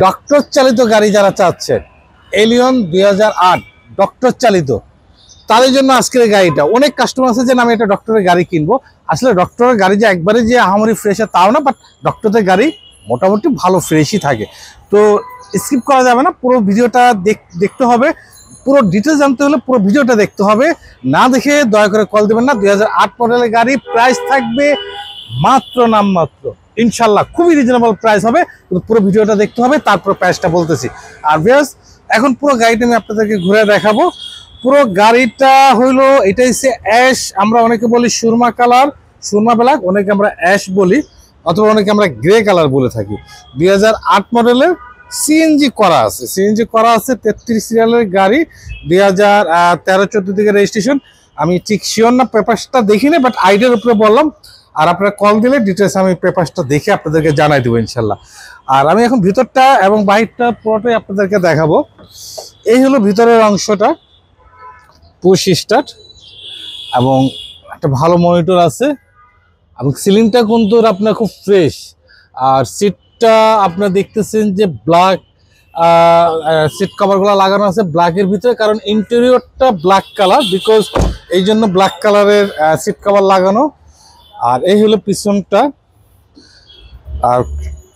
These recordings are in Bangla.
ডক্টর চালিত গাড়ি যারা চাচ্ছেন, এলিয়ন 2008 ডক্টর চালিত, তাদের জন্য আজকের এই গাড়িটা। অনেক কাস্টমার আছে যে আমি একটা ডক্টরের গাড়ি কিনবো। আসলে ডক্টরের গাড়ি যে একবারে যে আহামরি ফ্রেশ তাও না, বাট ডক্টরদের গাড়ি মোটামুটি ভালো ফ্রেশই থাকে। তো স্কিপ করা যাবে না, পুরো ভিডিওটা দেখতে হবে। পুরো ডিটেলস জানতে হলে পুরো ভিডিওটা দেখতে হবে, না দেখে দয়া করে কল দেবেন না। 2008 মডেলের গাড়ি, প্রাইস থাকবে মাত্র নামমাত্র, ইনশাল্লাহ খুবই রিজনেবল প্রাইস হবে। পুরো ভিডিওটা দেখতে হবে, তারপর প্রাইসটা বলতেছি। আর ভিউয়ার্স, এখন পুরো গাড়িটা আমি আপনাদেরকে ঘুরে দেখাবো। পুরো গাড়িটা হইলো, এটা হচ্ছে অ্যাশ, আমরা অনেকে বলি সুরমা কালার, সুরমা ব্ল্যাক, অনেকে আমরা অ্যাশ বলি, অথবা অনেকে আমরা গ্রে কালার বলে থাকি। 2008 মডেলের সিএনজি করা আছে, সিএনজি করা আছে, 33 সিরিয়ালের গাড়ি, 2013-14 থেকে রেজিস্ট্রেশন। আমি ঠিক শিওর না, পেপারসটা দেখিনি, বাট আইডিয়ার উপরে বললাম। আর আপনারা কল দিলে ডিটেলস আমি পেপারসটা দেখে আপনাদেরকে জানাই দেবো ইনশাল্লাহ। আর আমি এখন ভিতরটা এবং বাহিরটা পুরোটাই আপনাদেরকে দেখাবো। এই হলো ভিতরের অংশটা, পুশ স্টার্ট এবং একটা ভালো মনিটর আছে, এবং সিলিংটা কিন্তু আপনার খুব ফ্রেশ। আর সিটটা আপনারা দেখতেছেন যে ব্ল্যাক সিট কভারগুলো লাগানো আছে ব্ল্যাকের ভিতরে, কারণ ইন্টেরিয়রটা ব্ল্যাক কালার, বিকজ এই জন্য ব্ল্যাক কালারের সিট কভার লাগানো। আর এই হলো পিছনটা। আর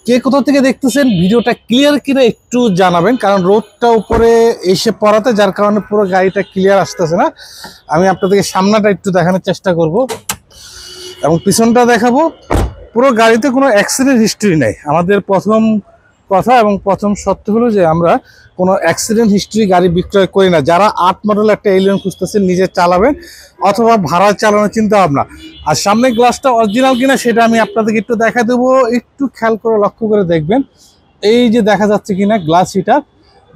কে কোথা থেকে দেখতেছেন, ভিডিওটা ক্লিয়ার কিনা একটু জানাবেন, কারণ রোডটা উপরে এসে পড়াতে, যার কারণে পুরো গাড়িটা ক্লিয়ার আসতেছে না। আমি আপনাদেরকে সামনাটা একটু দেখানোর চেষ্টা করব এবং পিছনটা দেখাবো। পুরো গাড়িতে কোনো অ্যাক্সিডেন্ট হিস্ট্রি নেই, আমাদের প্রথম কথা এবং প্রথম সত্য হলো যে আমরা কোনো অ্যাক্সিডেন্ট হিস্ট্রি গাড়ি বিক্রয় করি না। যারা 8 মডেল একটা এলিয়ন খুঁজতেছেন, নিজে চালাবেন অথবা ভাড়া চালানোর চিন্তা ভাবনা। আর সামনে গ্লাসটা অরিজিনাল কিনা সেটা আমি আপনাদেরকে একটু দেখা দেবো, একটু খেয়াল করে লক্ষ্য করে দেখবেন। এই যে দেখা যাচ্ছে কিনা গ্লাস হিটার,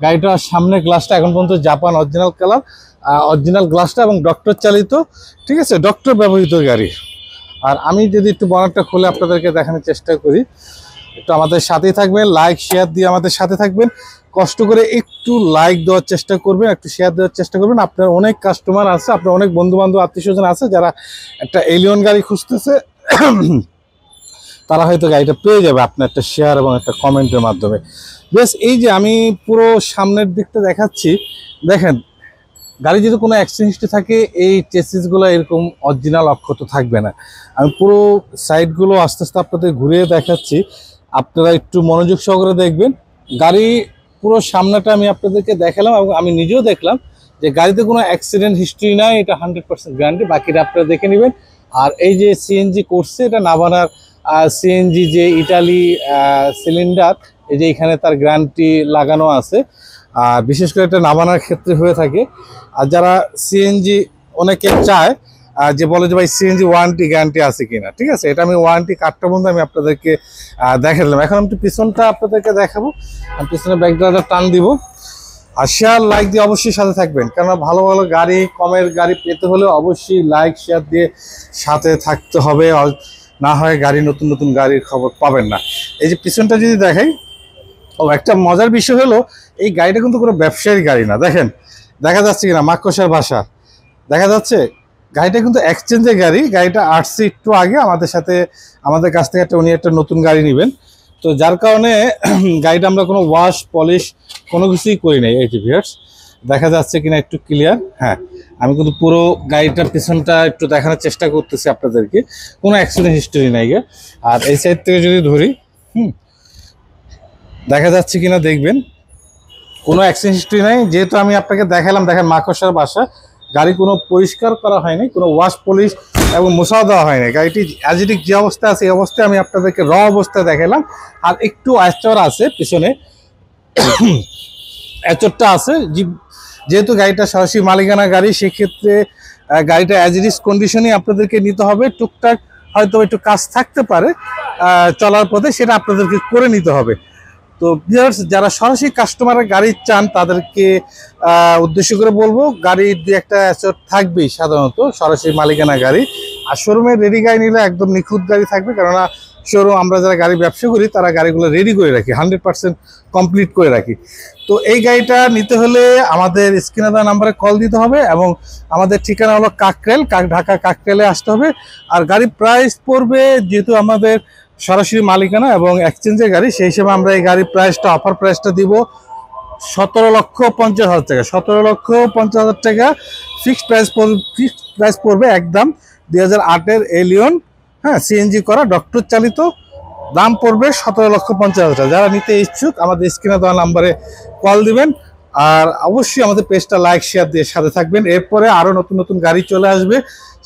গাড়িটার সামনে গ্লাসটা এখন পর্যন্ত জাপান অরিজিনাল কালার, অরিজিনাল গ্লাসটা, এবং ডক্টর চালিত, ঠিক আছে, ডক্টর ব্যবহৃত গাড়ি। আর আমি যদি একটু বনারটা খুলে আপনাদেরকে দেখানোর চেষ্টা করি, একটু আমাদের সাথেই থাকবেন, লাইক শেয়ার দিয়ে আমাদের সাথে থাকবেন। কষ্ট করে একটু লাইক দেওয়ার চেষ্টা করবেন, একটু শেয়ার দেওয়ার চেষ্টা করবেন। আপনার অনেক কাস্টমার আছে, আপনার অনেক বন্ধু বান্ধব আত্মীয় স্বজন আছে যারা একটা এলিয়ন গাড়ি খুঁজতেছে, তারা হয়তো গাড়িটা পেয়ে যাবে আপনার একটা শেয়ার এবং একটা কমেন্টের মাধ্যমে। বেশ, এই যে আমি পুরো সামনের দিকটা দেখাচ্ছি, দেখেন গাড়ি যদি কোনো অ্যাক্সিডেন্ট হিস্ট্রি থাকে, এই চেসিসগুলো এরকম অরিজিনাল অক্ষত থাকবে না। আমি পুরো সাইডগুলো আস্তে আস্তে আপনাদের ঘুরিয়ে দেখাচ্ছি, আপনারা একটু মনোযোগ সহকারে দেখবেন। গাড়ি পুরো সামনেটা আমি আপনাদেরকে দেখালাম এবং আমি নিজেও দেখলাম যে গাড়িতে কোনো অ্যাক্সিডেন্ট হিস্ট্রি নাই, এটা 100% গ্যারান্টি, বাকিটা আপনারা দেখে নেবেন। আর এই যে সিএনজি করছে, এটা নাভানার সিএনজি যে ইটালি সিলিন্ডার, এই যে এখানে তার গ্যারান্টি লাগানো আছে। আর বিশেষ করে এটা নামানোর ক্ষেত্রে হয়ে থাকে। আর যারা সিএনজি অনেকে চায় যে বলে যে ভাই সিএনজি ওয়ারেন্টি গ্যারান্টি আছে কিনা, ঠিক আছে, এটা আমি ওয়ারেন্টি কার্ডটা বন্ধু আমি আপনাদেরকে দেখে দিলাম। এখন আমি পিছনটা আপনাদেরকে দেখাবো, আমি পিছনে ব্যাকড্রাইভটা টান দিব। আর শেয়ার লাইক দিয়ে অবশ্যই সাথে থাকবেন, কেননা ভালো ভালো গাড়ি, কমের গাড়ি পেতে হলে অবশ্যই লাইক শেয়ার দিয়ে সাথে থাকতে হবে, না হয় গাড়ি নতুন নতুন গাড়ির খবর পাবেন না। এই যে পিছনটা যদি দেখাই, একটা মজার বিষয় হলো এই গাড়িটা কিন্তু কোনো ব্যবসায়ীর গাড়ি না। দেখেন দেখা যাচ্ছে কিনা মাকড়সার ভাষা, দেখা যাচ্ছে গাড়িটা কিন্তু এক্সচেঞ্জের গাড়ি। গাড়িটা আসছে একটু আগে আমাদের সাথে, আমাদের কাছ থেকে উনি একটা নতুন গাড়ি নেবেন, তো যার কারণে গাড়িটা আমরা কোনো ওয়াশ পলিশ কোনো কিছুই করি নাই। এই যে ভিউয়ার্স, দেখা যাচ্ছে কিনা একটু ক্লিয়ার? হ্যাঁ, আমি কিন্তু পুরো গাড়িটার পিছনটা একটু দেখানোর চেষ্টা করতেছি আপনাদেরকে, কোনো অ্যাক্সিডেন্ট হিস্টোরি নাই। আর এই সাইড থেকে যদি ধরি, দেখা যাচ্ছে কিনা দেখবেন, কোনো অ্যাক্সিডেন্ট হিস্ট্রি নাই। যেহেতু আমি আপনাকে দেখালাম, দেখেন মাকড়সার বাসা, গাড়ি কোনো পরিষ্কার করা হয়নি, কোনো ওয়াশ পলিশ এবং মোছাও দেওয়া হয়নি। গাড়িটি অ্যাজিটিক যে অবস্থা আছে এই অবস্থায় আমি আপনাদেরকে র অবস্থায় দেখালাম। আর একটু আঁচড় আছে পিছনে, আঁচড়টা আছে, যেহেতু গাড়িটা সরাসরি মালিকানা গাড়ি, সেক্ষেত্রে গাড়িটা অ্যাজিটিস কন্ডিশনই আপনাদেরকে নিতে হবে। টুকটাক হয়তো একটু কাজ থাকতে পারে চলার পথে, সেটা আপনাদেরকে করে নিতে হবে। তো ভিউয়ার্স, যারা সরাসরি কাস্টমারের গাড়ি চান তাদেরকে উদ্দেশ্য করে বলবো, গাড়ির দিয়ে একটা অ্যাসেট থাকবেই সাধারণত সরাসরি মালিকানা গাড়ি। আর শোরুমে রেডি গাড়ি নিলে একদম নিখুঁত গাড়ি থাকবে, কেননা শোরুম আমরা যারা গাড়ি ব্যবসা করি তারা গাড়িগুলো রেডি করে রাখি, 100% কমপ্লিট করে রাখি। তো এই গাড়িটা নিতে হলে আমাদের স্ক্রিনে দেওয়া নাম্বারে কল দিতে হবে, এবং আমাদের ঠিকানা হলো কাকরাইল, ঢাকা কাকরাইলে আসতে হবে। আর গাড়ির প্রাইস পড়বে, যেহেতু আমাদের সরাসরি মালিকানা এবং এক্সচেঞ্জের গাড়ি, সেই হিসেবে আমরা এই গাড়ির প্রাইসটা, অফার প্রাইসটা দিব 17,50,000 টাকা। 17,50,000 টাকা ফিক্সড প্রাইস পড়বে একদম। 2008-এর এলিয়ন, হ্যাঁ, সিএনজি করা ডক্টর চালিত, দাম পড়বে 17,50,000 টাকা। যারা নিতে ইচ্ছুক আমাদের স্ক্রিনে দেওয়া নাম্বারে কল দিবেন, আর অবশ্যই আমাদের পেজটা লাইক শেয়ার দিয়ে সাথে থাকবেন। এরপরে আরও নতুন নতুন গাড়ি চলে আসবে,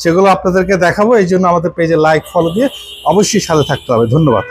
সেগুলো আপনাদেরকে দেখাবো। এই জন্য আমাদের পেজে লাইক ফলো দিয়ে অবশ্যই সাথে থাকতে হবে। ধন্যবাদ।